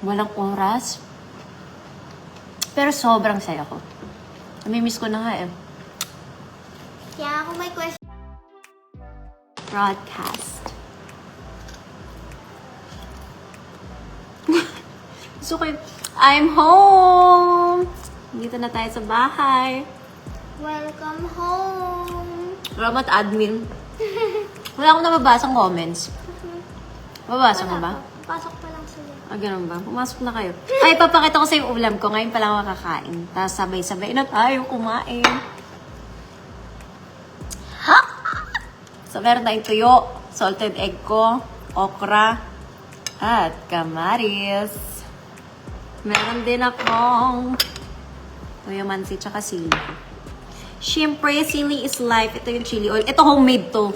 Walang oras. Pero sobrang saya ko. Namimiss ko na nga eh. Kaya ako may question. Broadcast. Gusto ko yung, I'm home! Dito na tayo sa bahay. Welcome home. Salamat, admin. Wala akong nababasang comments. Mababasa mo ba? Pasok pa lang sila. Ah, ganun ba? Pumasok na kayo. Ay, papakita ko sa yung ulam ko. Ngayon pa lang makakain. Tapos sabay-sabay na tayo kumain. Ha! So, meron tayong tuyo, salted egg ko, okra, at kamaris. Meron din akong tuyo mansi, tsaka sili. Siyempre, sili is life. Ito yung chili oil. Ito homemade to.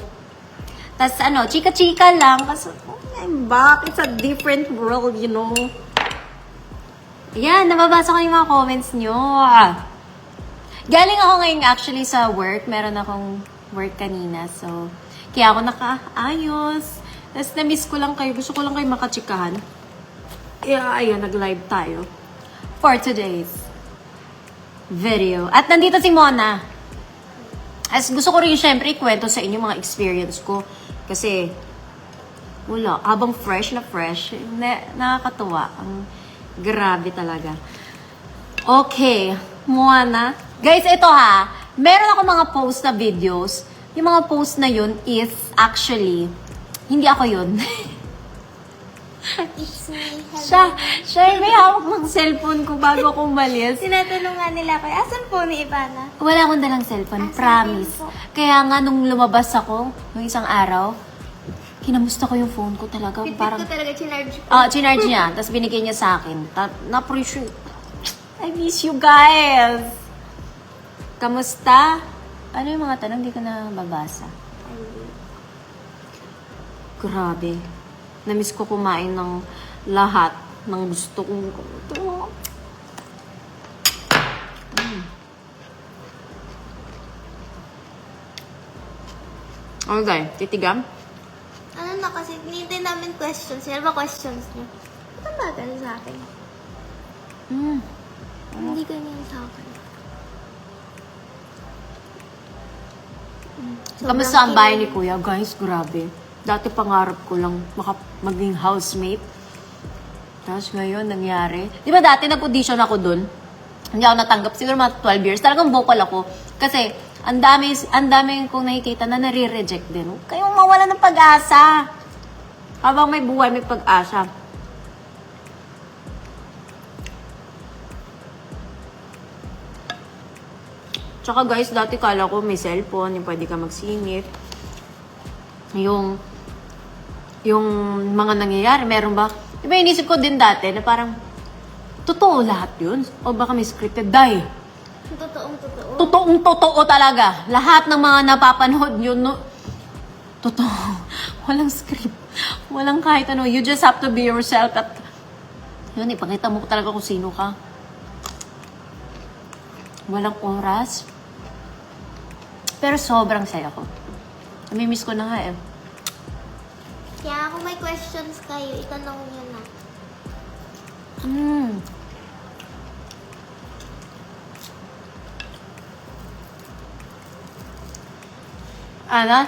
Tapos chika-chika lang. Kasi, I'm back. It's a different world, you know. Ayan, nababasa ko yung mga comments nyo. Galing ako ngayon actually sa work. Meron akong work kanina. So, kaya ako nakaayos. Tapos na-miss ko lang kayo. Gusto ko lang kayo makachikahan. Kaya, ayun, nag-live tayo. For today's video. At nandito si Mona. As gusto ko rin syempre ikwento sa inyo mga experience ko. Kasi, wala. Habang fresh, nakakatuwa. Ang grabe talaga. Okay. Moana. Guys, ito ha. Meron ako mga post na videos. Yung mga post na yun is actually, hindi ako yun. It's me. Hello. siya yung may hawak ng cellphone ko bago ako umalis. Tinatulungan nila ako. Asan po ni Ivana? Wala akong dalang cellphone, Asan promise. din po? Kaya nga, nung lumabas ako, nung isang araw, kinamusta ko yung phone ko talaga. Pitit Parang, ko talaga chinarge ko. chinarge niya, tapos binigay niya sa akin. Na-appreciate. I miss you guys! Kamusta? Ano yung mga tanong? Hindi ko na babasa. Grabe. Namiss ko kumain ng lahat ng gusto kong ito. Okay, titigam? Ano na kasi, hinihintay namin questions. Ano ba questions niyo? Ba't ang bagal sa akin? Hindi ganyan sa akin. Kamusta ang bahay ni Kuya? Guys, grabe. Dati pangarap ko lang maging housemate. Tapos ngayon, nangyari. Di ba dati nag-audition ako dun? Hindi ako natanggap. Siguro mga 12 years. Talagang vocal ako. Kasi, ang dami kong nakikita na nare-reject din. Huwag kayong mawala ng pag-asa. Habang may buhay, may pag-asa. Tsaka guys, dati kala ko may cellphone, yung pwede ka magsingit. Yung mga nangyayari, meron ba? Diba inisip ko din dati na parang, totoo lahat yun? O baka may scripted? Die. Totoong-totoo. Totoong-totoo talaga. Lahat ng mga napapanood yun, no? Totoo. Walang script. Walang kahit ano. You just have to be yourself at yun, ipakita mo talaga kung sino ka. Walang oras. Pero sobrang saya ko. Namimiss ko na nga eh. Kaya ako may questions kayo, itanong niyo na. Ana?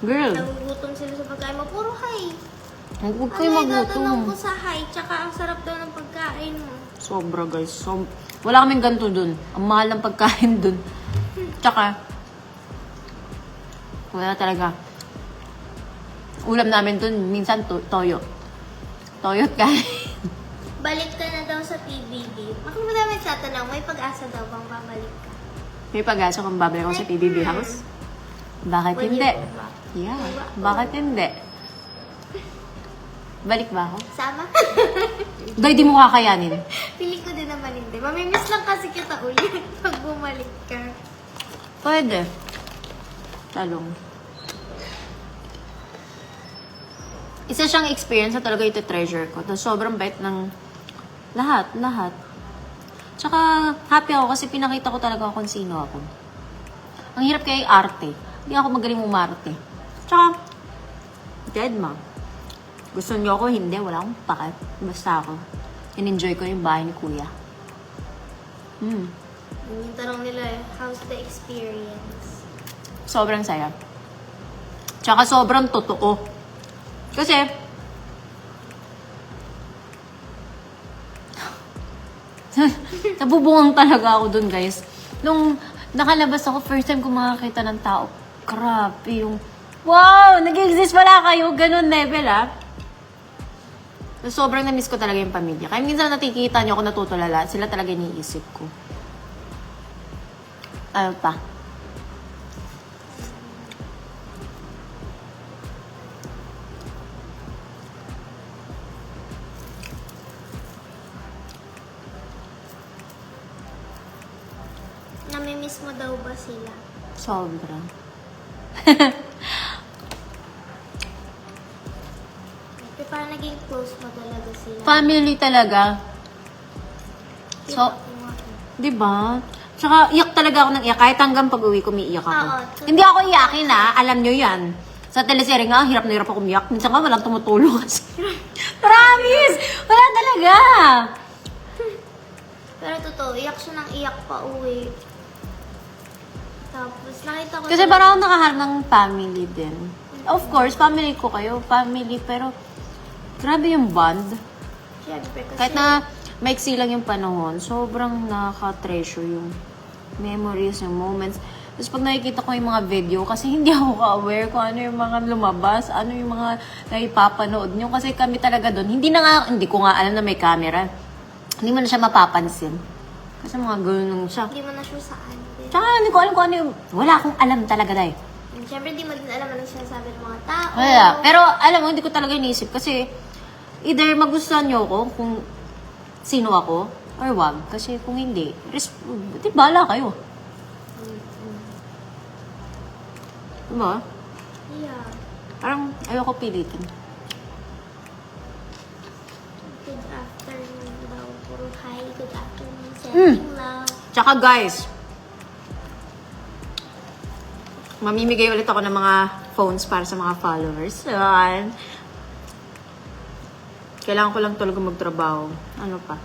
Girl, Nagugutom sila sa pagkain mo. Puro hi. huwag Ano kayo yung tatanong magutom. ko sa hi? Tsaka ang sarap daw ng pagkain mo. Sobra guys. Wala kaming ganito dun. Ang mahal ng pagkain dun. Tsaka, wala talaga. Ulam namin dun, minsan toyo. Toyo't kain. Balik ka na daw sa PBB. Ako madami tatanong, may pag-asa daw bang babalik ka? May pag-asa kung babalik ako sa PBB house. Bakit Will hindi? you go back? Yeah, bakit hindi? Balik ba ako? Sama? Day, di mo kakayanin. Piling ko din naman hindi. Mamimiss lang kasi kita ulit pag bumalik ka. Pwede. Talong. Isa siyang experience na talaga ito treasure ko. Tapos sobrang bait ng lahat. Tsaka happy ako kasi pinakita ko talaga kung sino ako. Ang hirap kaya arte. Hindi ako magaling umarte. Tsaka, dead ma. Gusto niyo ako? Hindi. Wala akong pakat. Basta ako. In-enjoy ko yung bahay ni Kuya. Yung tanong nila, how's the experience? Sobrang saya. Tsaka sobrang totoo. Kasi, nabubungang talaga ako dun, guys. Nung nakalabas ako, first time ko makakita ng tao, grabe yung, wow, nag-exist pala kayo, ganun level, ah. Sobrang na-miss ko talaga yung pamilya. Kaya minsan nakikita niyo ako natutulala, sila talaga iniisip ko. Ano pa? Namimiss mo daw ba sila? Sobra. Pero parang naging close mo talaga sila. Family talaga. So, di ba? Tsaka, iyak talaga ako ng iyak. Kahit hanggang pag-uwi ko, umiiyak ako. Oo. Hindi ako iyakin, ha? Alam nyo yan. Sa teleserye nga, hirap na hirap ako umiyak. Minsan nga, walang tumutulong kasi. Promise! Wala talaga! Pero totoo, iyak siya ng iyak pa uwi. Tapos nakita ko Kasi parang ako nakaharap ng family din. Of course, family ko kayo. Family, pero grabe yung bond. Siyempre, kasi Kahit na maiksi lang yung panahon, sobrang nakaka-treasure yung memories, yung moments. Tapos pag nakikita ko yung mga video, kasi hindi ako ka-aware kung ano yung mga lumabas, ano yung mga naipapanood nyo. Kasi kami talaga doon, hindi ko nga alam na may camera. Hindi mo na siya mapapansin. Kasi mga ganun siya. hindi mo na sure saan din. Tsaka hindi ko alam kung ano yung, wala akong alam talaga dahil. And siyempre, hindi mo din alam ano sinasabi ng mga tao. Wala. Pero alam mo, hindi ko talaga iniisip kasi either magustuhan nyo ako kung sino ako or wag. Kasi kung hindi, di bala kayo. Diba? Yeah. Parang ayoko pilitin. Good afternoon daw. Puro hi. Good afternoon. Sending love. Tsaka guys, mamimigay ulit ako ng mga phones para sa mga followers. Yan. Kailangan ko lang talaga magtrabaho. Ano pa?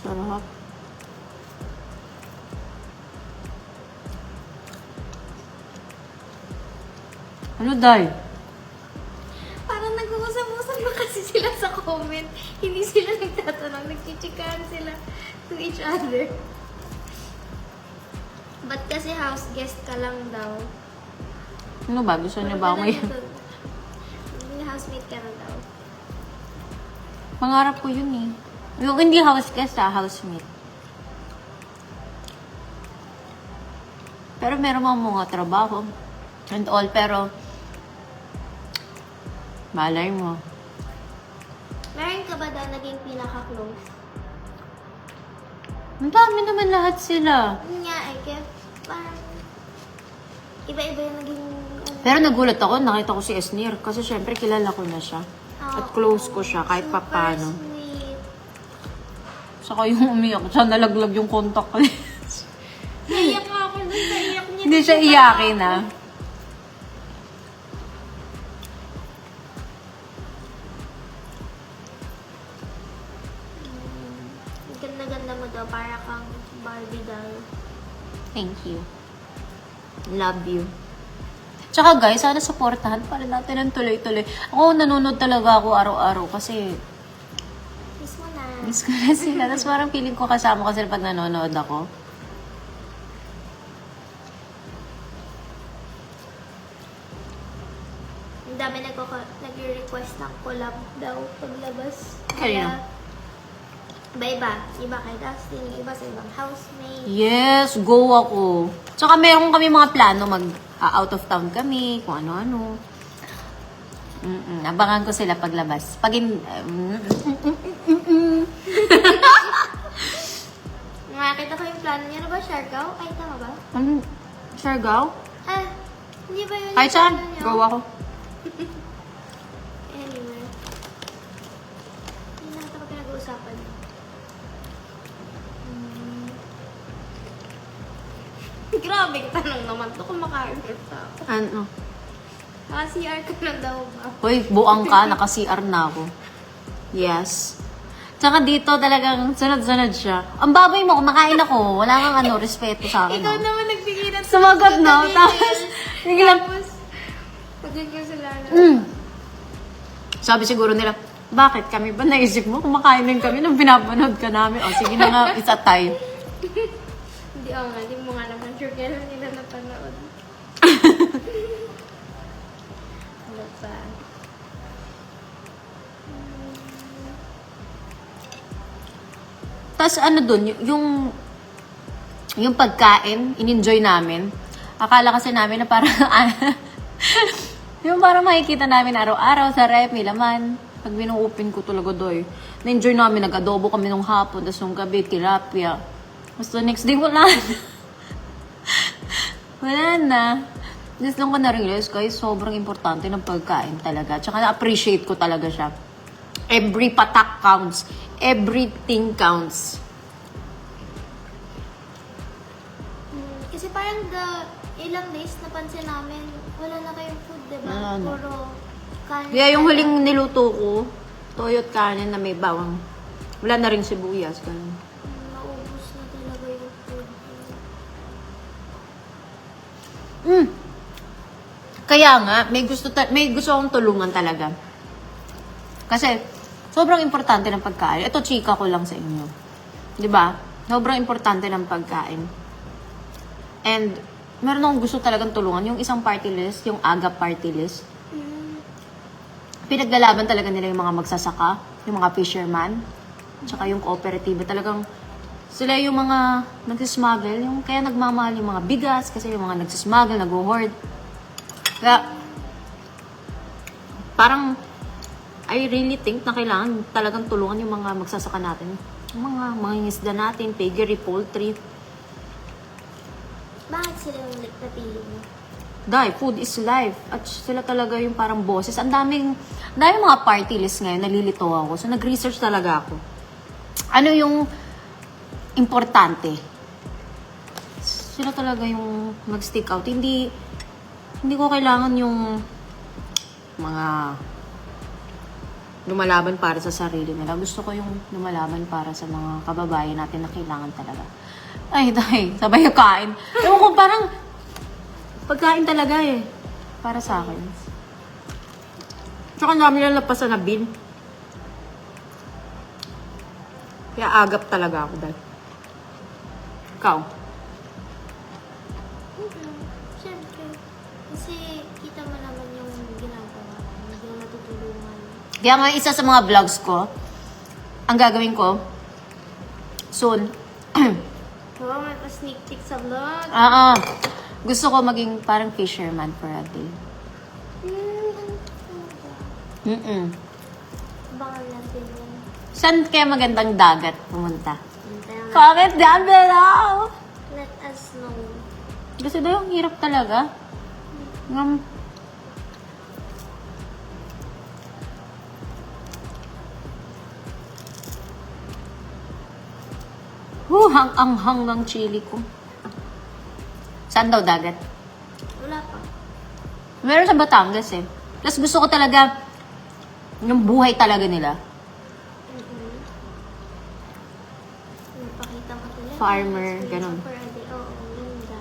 Sarap. Ano, Day? Parang nag-uusap-usap na kasi sila sa comment. Hindi sila nagtatanong. Nagchichikahan sila to each other. Ba't kasi house guest ka lang daw? Ano ba? Gusto niyo ba ako ngayon? Housemate ka na daw. Pangarap ko yun eh. Yung hindi house guest housemate. Pero meron mga trabaho and all, pero malay mo. Meron ka ba daw naging pinaka-close? Ang dami naman lahat sila. Yun nga eh, kaya parang iba-iba yung naging Pero nagulat ako, nakita ko si Esnir. Kasi syempre kilala ko na siya. At close ko siya kahit super papano. sweet. Saka yung umiyak siya, nalaglag yung contact ko. Naiyak ako dun sa iyak niya. Hindi siya iyakin ah. Ang ganda-ganda mo daw, para kang Barbie doll. Thank you. Love you. Tsaka guys, sana supportahan para natin ang tuloy-tuloy. Ako, nanonood talaga ako araw-araw kasi Miss mo na. miss ko na sila. Tapos parang feeling ko kasama ko sila pag nanonood ako. Ang dami nag-request ng collab daw paglabas. Kanino? Iba-iba. Iba kay Dustin, yung iba sa ibang housemate. Yes, go ako. Tsaka meron kami mga plano out of town kami, kung ano-ano. Abangan ko sila paglabas. Nakakita ko yung plano niya. Ano ba, Siargao? Ay, tama ba? Siargao? Ah, hindi ba yun? Kahit yung saan, plano niya? go ako. Anyway. Hindi na ito pinag-uusapan. Grabe, tanong naman to, kumakain ka sa ako. Ano? CR ka na daw ba? Hoy, buang ka, naka-CR na ako. Yes. Tsaka dito talagang sunod-sunod siya. Ang baboy mo, kumakain ako. Wala kang ano, respeto sa akin. Ikaw No? naman nagbigay ng Sumagot, no? Tapos, biglang, Tapos, pagkakil sila na. sabi siguro nila, bakit kami ba naisip mo? Kumakain din kami nung pinapanood ka namin. O, sige na nga, isa tayo. Hindi, nga, hindi mo nga naman sure kailan nila napanood. Ano pa? Tapos ano dun, yung pagkain, in-enjoy namin. Akala kasi namin na parang, yung parang makikita namin araw-araw sa rep, may laman. Pag binuupin ko talaga doy. Na-enjoy namin, nag-adobo kami nung hapon, tapos nung gabi, tilapia. Tapos the next day, wala na. Wala na. Just lang ko na-realize, guys, sobrang importante ng pagkain talaga. Tsaka na-appreciate ko talaga siya. Every patak counts. Everything counts. Kasi parang ilang days napansin namin, wala na kayong food, diba? Wala na. Puro kanin. Kaya yung huling niluto ko, toyo at kanin na may bawang. Wala na rin sibuyas. Ganun. Naubos na talaga yung food. Kaya nga, may gusto akong tulungan talaga. Kasi, sobrang importante ng pagkain. Ito, chika ko lang sa inyo. 'Di ba? Sobrang importante ng pagkain. And, meron akong gusto talagang tulungan. Yung isang party list, yung AGA party list. Pinaglalaban talaga nila yung mga magsasaka, yung mga fisherman, tsaka yung kooperatiba. Talagang, sila yung mga nagsismuggle, yung kaya nagmamahal yung mga bigas, kasi yung mga nagsismuggle, nag-hoard. Kaya, parang, I really think na kailangan talagang tulungan yung mga magsasaka natin. Yung mga mangingisda natin, piggery, poultry. Bakit sila yung napili mo? Dahil food is life. At sila talaga yung parang bosses. Ang daming mga party list ngayon, nalilito ako. So, nag-research talaga ako. Ano yung importante? Sila talaga yung mag-stick out. Hindi ko kailangan yung mga lumalaban para sa sarili nila. Gusto ko yung lumalaban para sa mga kababayan natin na kailangan talaga. Ay, dahil, sabay yung kain. Ewan ko, parang pagkain talaga eh. Para sa akin. Tsaka ang dami lang lapasan na bin. Kaya agap talaga ako dahil. Ikaw? Siyempre. Kasi kita mo naman yung ginagawa. Hindi mo matutulungan. Kaya nga isa sa mga vlogs ko, ang gagawin ko, soon, Oo, may pa-sneak peek sa vlog. gusto ko maging parang fisherman for a day. Baka natin yun. Saan kaya magandang dagat pumunta? Kaya nga, Comment down below! let us know. Kasi daw, ang hirap talaga. Ang ng chili ko. Saan daw dagat? Wala pa. Meron sa Batangas eh. Tapos gusto ko talaga yung buhay talaga nila. Napakita mo talaga. Farmer, ganun. For a day. Oo, ganda.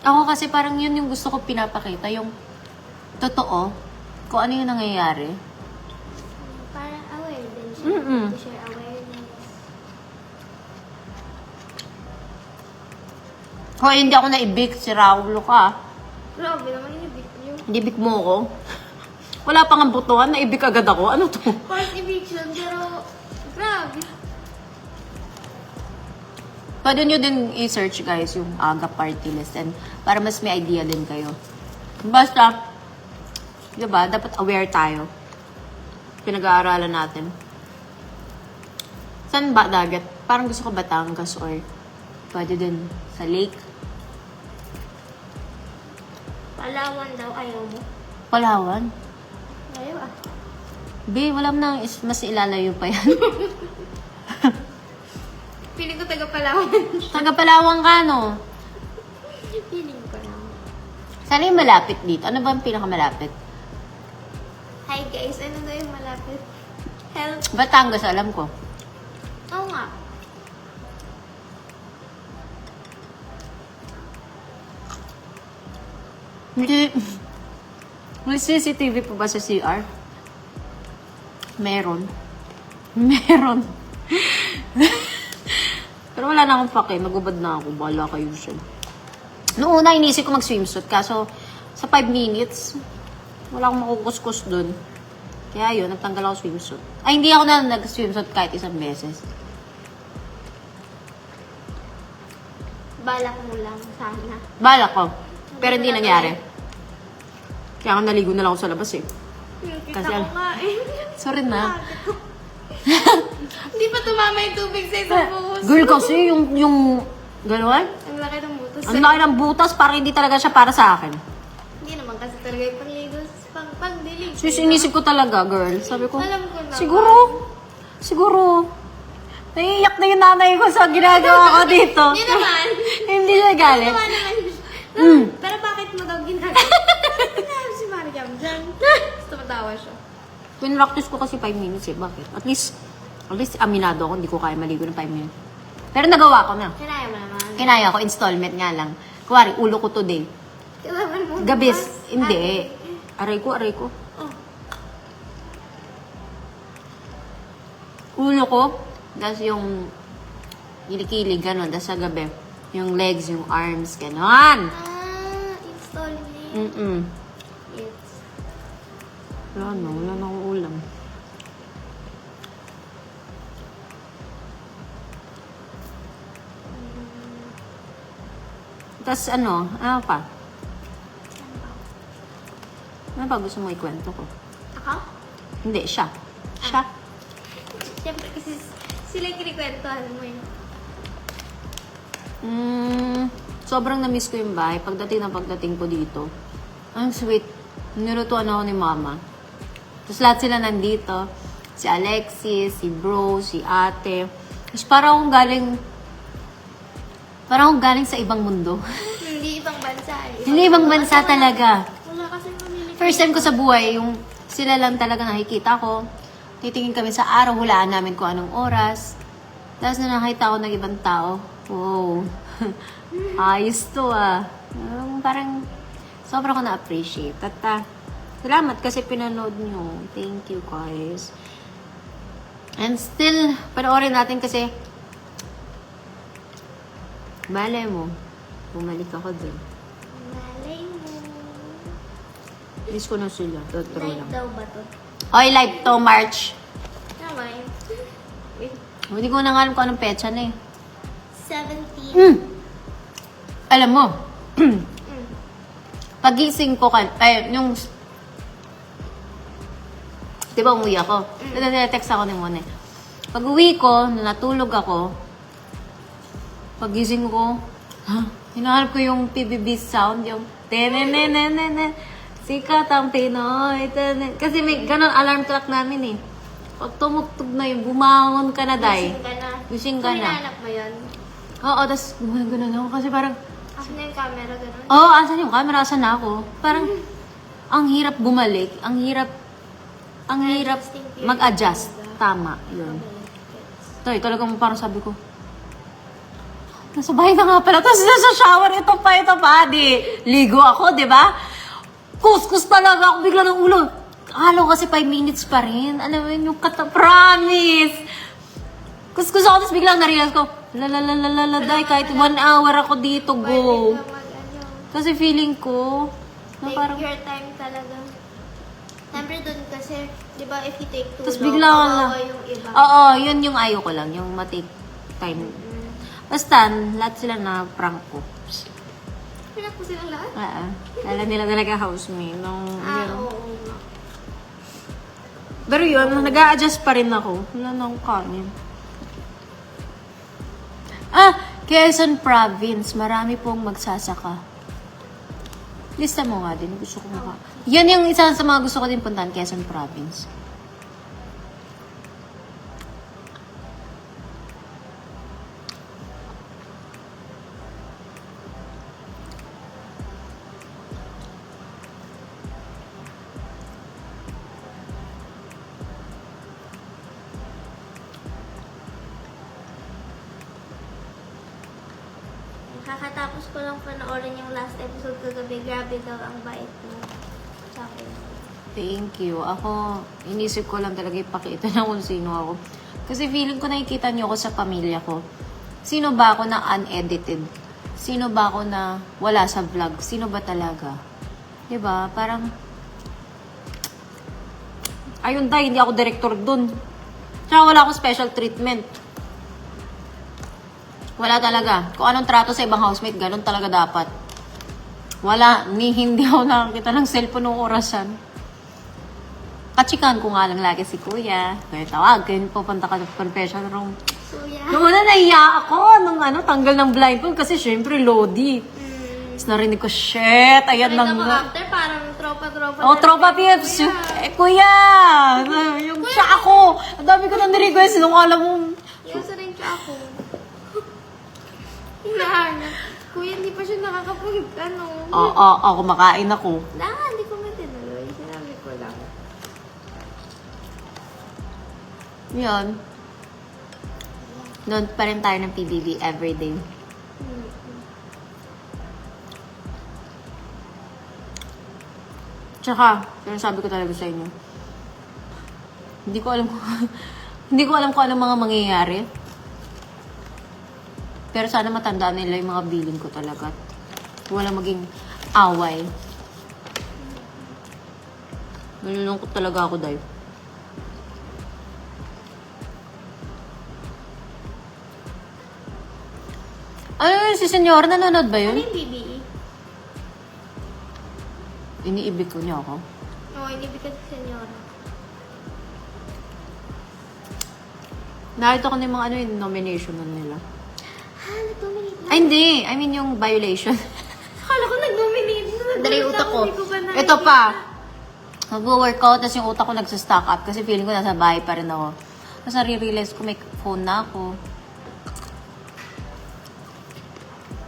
Ako kasi parang yun yung gusto ko pinapakita. Yung totoo. Kung ano yung nangyayari. Parang aware din siya. Mm-mm. To share awareness. Hoy, hindi ako naibig. Si Raulo ka. Grabe naman yung ibig niyo. Nibig mo ako. Wala pang ang butuhan. Naibig agad ako. Ano to? First eviction, pero grabe. Pwede nyo din i-search guys yung AGA party list and para mas may idea din kayo. Basta, diba, dapat aware tayo. Pinag-aaralan natin. Saan ba dagat? Parang gusto ko Batangas or pwede din sa lake. Palawan daw, ayaw mo. Palawan. Ayaw ah. Be, wala mo nang mas ilalayo pa yan. Piling ko taga Palawan. Taga Palawan ka, no? Sana yung malapit dito. Ano ba ang pinakamalapit? Hi guys, ano daw yung malapit? Help. Batangas, alam ko. Oo nga. Hindi. May CCTV po ba sa CR? Meron. Meron. Pero wala na akong pake. Nagubad na ako. Bahala kayo siya. Noong una, inisip ko mag-swimsuit. Kaso, sa 5 minutes, wala akong makukuskus dun. Kaya yun, nagtanggal ako swimsuit. Ay, hindi ako na nag-swimsuit kahit isang beses. Balak mo lang sana. Bala ko. Pero hindi nangyari. Kaya nga naligo na lang ako sa labas eh. Kita Kasi ko nga eh. Sorry na. Hindi pa tumama yung tubig sa isang buhos. Girl, kasi yung gano'n? Ang laki ng butas. Ang laki ng butas, parang hindi talaga siya para sa akin. Hindi naman kasi talaga yung pangligo. Pang-dilig. Sis, inisip ko talaga, girl. Sabi ko, Alam ko naman. siguro, naiiyak na yung nanay ko sa ginagawa ko dito. Hindi naman. Hindi siya galit. Tama naman. Pero bakit mo daw ginagawa? Bakit si Mariam dyan? Gusto matawa siya. Pinractice ko kasi 5 minutes eh. Bakit? At least aminado ako, hindi ko kaya maligo ng 5 minutes. Pero nagawa ko na. Kinaya mo naman. Kinaya ko, installment nga lang. Kuwari, ulo ko today. Kailangan mo. Gabis, bukas. hindi. Aray ko. Oh. Ulo ko, tapos yung kilikili, gano'n. Tapos sa gabi, yung legs, yung arms, gano'n. Installment. Yes. Wala na akong ulam. Tapos ano pa? Ano pa gusto mo ikwento ko? Ako? Hindi, siya. Siya? Siyempre kasi sila yung kinikwentuhan mo eh. Sobrang na-miss ko yung bahay. Pagdating ko dito, ang sweet. Nilutuan ako ni mama. Tapos lahat sila nandito. Si Alexis, si bro, si ate. Tapos parang akong galing sa ibang mundo. Hindi ibang bansa eh. Hindi ibang bansa talaga. Wala kasi mamili. First time ko sa buhay, yung sila lang talaga nakikita ko. Titingin kami sa araw, hulaan namin kung anong oras. Tapos na nakita ko ng ibang tao. Wow. Ayos to ah. Parang sobrang ko na-appreciate. At salamat kasi pinanood nyo. Thank you guys. And still, panoorin natin kasi malay mo, bumalik ako dun. Malay mo. Miss ko na sila. True Live lang. daw ba to? Oy, live to, March. Tama yun. Wait. Hindi ko na nga alam kung anong petsa na eh. 17. Alam mo, pagising ko, yung, di ba umuwi ako? Text ako ni Mone. Pag uwi ko, natulog ako, pagising ko, hinahanap ko yung PBB sound, yung tenenenenenen, sikat ang Pinoy, tenen. Kasi may ganon alarm clock namin eh. Pag tumugtog na yung bumangon ka na, day. Gising ka na. Hinahanap mo yun? Oo, tas gumagano ako kasi parang, Asan na yung camera ganun? oo, asan yung camera? Asan na ako? Parang, ang hirap bumalik. Ang hirap mag-adjust. Tama, yun. Toy, talagang parang sabi ko, nasa bahay na nga pala. Tapos nasa shower, ito pa, di. Ligo ako, di ba? Kuskus talaga ako bigla ng ulo. Halo kasi 5 minutes pa rin. Alam mo yun, yung promise. Kuskus ako, tapos biglang na-realize ko, day, kahit 1 hour ako dito, go. Kasi feeling ko, na Take parang, your time talaga. Siyempre dun kasi, di ba, if you take too tapos long, bigla ko kawawa lang. yung iba. Oo, yun yung ayaw ko lang, yung matake time. Basta, lahat sila na prank ko. Pinak ko silang lahat? Kala nila talaga housemate. Oo nga. Pero yun, nag-a-adjust pa rin ako. Wala na akong kanin. Quezon Province. Marami pong magsasaka. Lista mo nga din. Gusto ko maka. Yan yung isa sa mga gusto ko din puntahan, Quezon Province. kakatapos ko lang panoorin yung last episode kagabi. Grabe daw ang bait mo sa akin. Thank you. Ako, inisip ko lang talaga ipakita na kung sino ako. Kasi feeling ko nakikita niyo ako sa pamilya ko. Sino ba ako na unedited? Sino ba ako na wala sa vlog? Sino ba talaga? Diba? Parang, ayun tayo, hindi ako director dun. Tsaka wala akong special treatment. Wala talaga. Kung anong trato sa ibang housemate, ganun talaga dapat. Wala. Hindi ako nakakita ng cellphone ng orasan. Kachikan ko nga lang lagi si Kuya. Kaya tawag, kaya pupunta ka sa confession room. So, yeah. Noong una, nahiya ako nung tanggal ng blindfold kasi syempre, Lodi. Tapos narinig ko, shit, ayan Nakita lang mo nga. after, parang tropa-tropa. Oh, na- tropa PFs. Eh, Kuya! Yung siya ako. Ang dami ko nang request nung alam mo. Yung sa rin siya ako. Hinahanap. Kuya, hindi pa siya nakakapag-ano. Ako makain ako. Hindi ko matinuloy. Sinabi ko lang. Yun. Noon pa rin tayo ng PBB everyday. Tsaka, pero sabi ko talaga sa inyo, hindi ko alam kung, hindi ko alam kung anong mga mangyayari. Pero sana matandaan nila yung mga bilin ko talaga. At wala maging away. Nalulungkot talaga ako dahil. Ano yun, si senyor? Nanonood ba Ano yun? yung BBE? Iniibig ko niya ako. Oo, inibigay sa senyora. Nakita ko na yung mga yung nomination na nila. Nag-dominate na. Ay, hindi. I mean, yung violation. Akala ko nag-dominate na. Dali yung utak ko. Hindi ba nakikita? Ito pa. Mag-workout, tapos yung utak ko nagsa-stock up kasi feeling ko nasa bahay pa rin ako. Tapos nare-realize ko may phone na ako.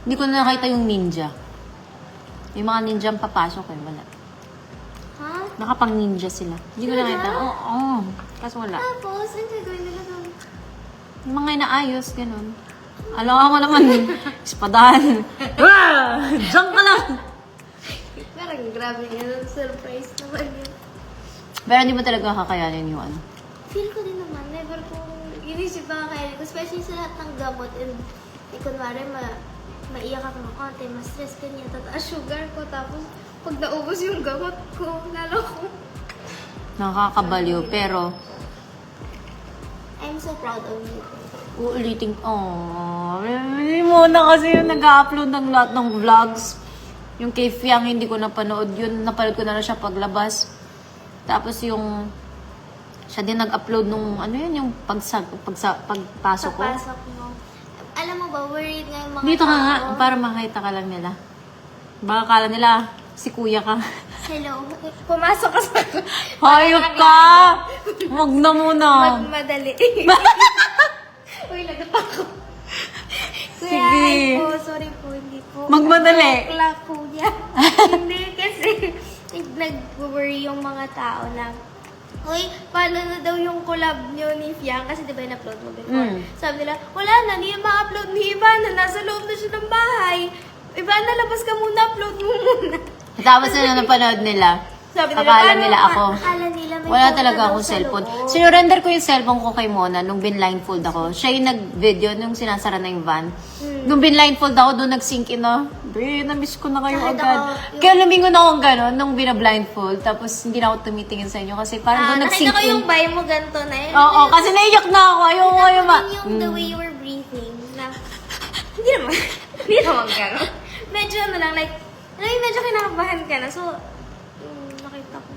Hindi ko na nakita yung ninja. Yung mga ninja ang papasok eh, wala. Ha? Nakapang ninja sila. Hindi ko nakita. Oo. Kaso wala. Tapos, ang gagawin nila doon? Yung mga inaayos, ganun. Alam mo naman, espadahan. Diyan ka lang! Parang grabe yun. Surprise naman yun. Pero hindi mo talaga kakayanin yung ano. Feel ko din naman, never kong inisip na kakayanin ko. Especially sa lahat ng gamot. And, kunwari, maiyak ako ng konti, ma-stress ka niya, tataas sugar ko. Tapos, pag naubos yung gamot ko, lalo ko. Nakakabaliw, pero I'm so proud of you. uulitin, hindi mo na kasi yung nag-upload ng lahat ng vlogs. Yung kay Fiang, hindi ko napanood yun. Napanood ko na lang siya paglabas. Tapos yung, siya din nag-upload nung, yung pagpasok ko. Pagpasok mo. Alam mo ba, worried nga yung mga Dito ka nga, tao. para makita ka lang nila. Baka kala nila, si kuya ka. Hello. Pumasok ka sa... Hayop ka! Huwag na muna. Magmadali. Uy, lagot ako. Kuya, Sige. ay po, sorry po, hindi po. Magmadali. Bakla, kuya. Hindi, kasi nag-worry yung mga tao na, uy, paano na daw yung collab nyo ni Fiang? Kasi diba in-upload mo before? Sabi nila, wala na, hindi ma-upload ni Ivana. Nasa loob na siya ng bahay. Ivana, labas ka muna, upload mo muna. Tapos na napanood nila. Sabi nila, Akala paano- nila ako. Akala nila may Wala phone talaga na daw akong sa cellphone. loob. Sinurrender ko yung cellphone ko kay Mona nung binblindfold ako. Siya yung nag-video nung sinasara na yung van. Nung binblindfold ako, doon nag-sink in na, na-miss ko na kayo Kahit agad. ako, yung- Kaya lumingon ako gano'n nung binablindfold. Tapos hindi na ako tumitingin sa inyo kasi parang doon nag-sink Nakita ko in. yung buy mo ganito na yun. Oo, kasi naiyak na ako. Ayaw ko kayo ma... Yung the way you were breathing na, hindi naman, hindi naman gano'n. Medyo ano lang, like, medyo kinakabahan ka na. So, nakita ko.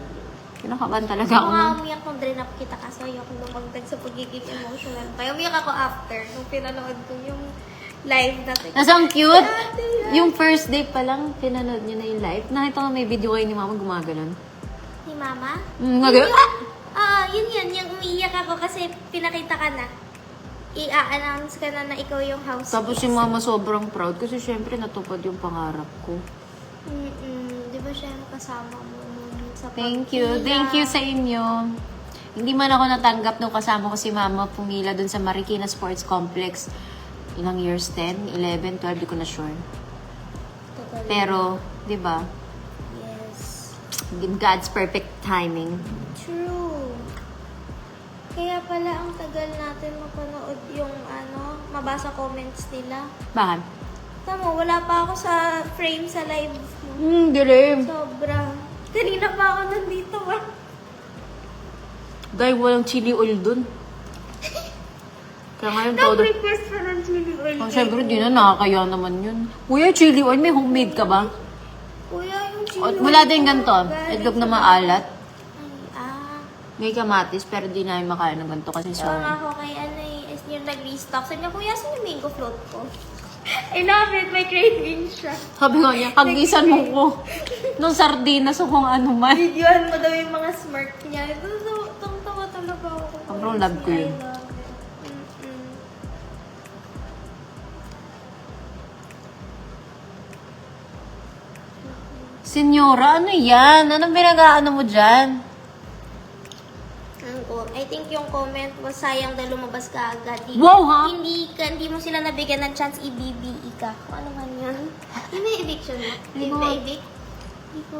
Kinakabahan talaga ako. Mga nun. umiyak nung drin kita kasi ayoko lumagdag sa pagiging emotional. Kaya umiyak ako after, nung pinanood ko yung live natin. Tapos ang cute. Yung first day pa lang, pinanood niyo na yung live. Nakita ko may video kayo ni Mama gumaganon. Ni Mama? Gumaganon. Yun, yung umiiyak ako kasi pinakita ka na. I-announce ka na ikaw yung house. Tapos si Mama sobrang proud kasi syempre natupad yung pangarap ko. Di ba siya yung kasama mo sa Thank you. pagpila? Thank you sa inyo. Hindi man ako natanggap nung kasama ko si Mama pumila dun sa Marikina Sports Complex. Ilang years? 10, 11, 12, di ko na sure. Pero, di ba? Yes. In God's perfect timing. True. Kaya pala ang tagal natin mapanood yung mabasa comments nila. Bakit? Tama, wala pa ako sa frame sa live mo. Hindi rin. Sobra. Kanina pa ako nandito Dahil walang chili oil dun. Kaya ngayon todo. Nag-request pa ng chili oil. Oh, syempre, di na nakakaya naman yun. Kuya, chili oil, may homemade ka ba? Kuya, yung chili O, oil. wala din ganito. galing Itlog na sa- maalat. Ay, May kamatis, pero di namin makain ng ganito kasi so... Ewan nga ako kay is yung nag-restock. Sabi niya, kuya, saan yung mango float ko? I love it. May craving siya. Sabi nga niya, hagisan mo ko nung sardinas o kung ano man. Videohan mo daw yung mga smirk niya. Tawa talaga ako. Sobrang love ko yun. I love it. Mm-mm. Senyora, ano yan? Anong pinag-aano mo dyan? I think yung comment was sayang dahil lumabas ka agad. Wow, ha? Hindi mo sila nabigyan ng chance i-BBE ka. Kung ano man yun. Hindi mo eviction mo? Hindi ko- na-evict? Hindi ko...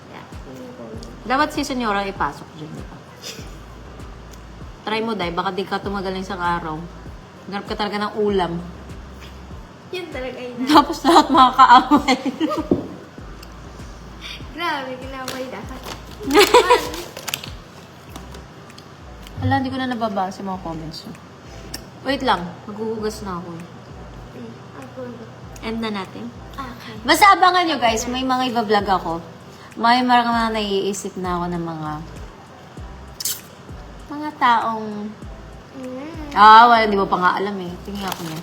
Yeah, hindi ko... Dapat si Senyora ipasok dyan. Di ba? Try mo, Day. Baka di ka tumagal ng isang araw. Ganap ka talaga ng ulam. Yun talaga yun. Tapos lahat makakaaway. Grabe, ginaway lahat. Hala, hindi ko na nababasa mga comments. Wait lang. Maghuhugas na ako. Ako. End na natin. Okay. Basta abangan nyo guys, may mga iba-vlog ako. May mga naiisip na ako ng mga taong... wala, di mo pa nga alam eh. Tingnan ako niya.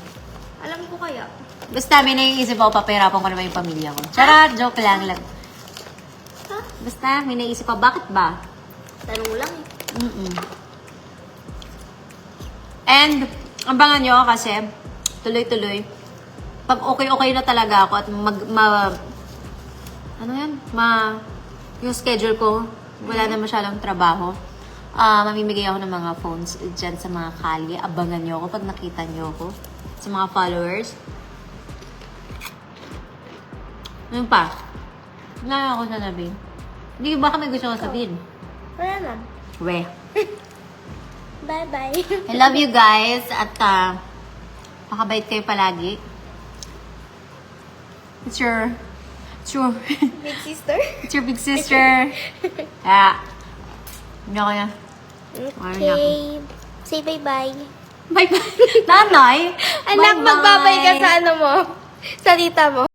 Alam ko kaya. Basta may naiisip ako, papahirapan ko naman yung pamilya ko. Charot, joke lang. Ha? Basta may naiisip ako, bakit ba? Tanong mo lang eh. And, abangan nyo kasi, tuloy-tuloy, pag okay na talaga ako at yung schedule ko, wala na masyadong trabaho, mamimigay ako ng mga phones dyan sa mga kalye. Abangan nyo ako pag nakita nyo ako sa mga followers. Ano pa? Wala ako sasabihin. Hindi ba may gusto ko sabihin? Wala na. We. Bye-bye. I love you guys at makabait kayo palagi. It's your Big sister. it's your big sister. Hindi ako yan. Okay. Say bye-bye. Bye bye. Nanay. Anak, Bye-bye. magbabay ka sa ano mo. Sa tita mo.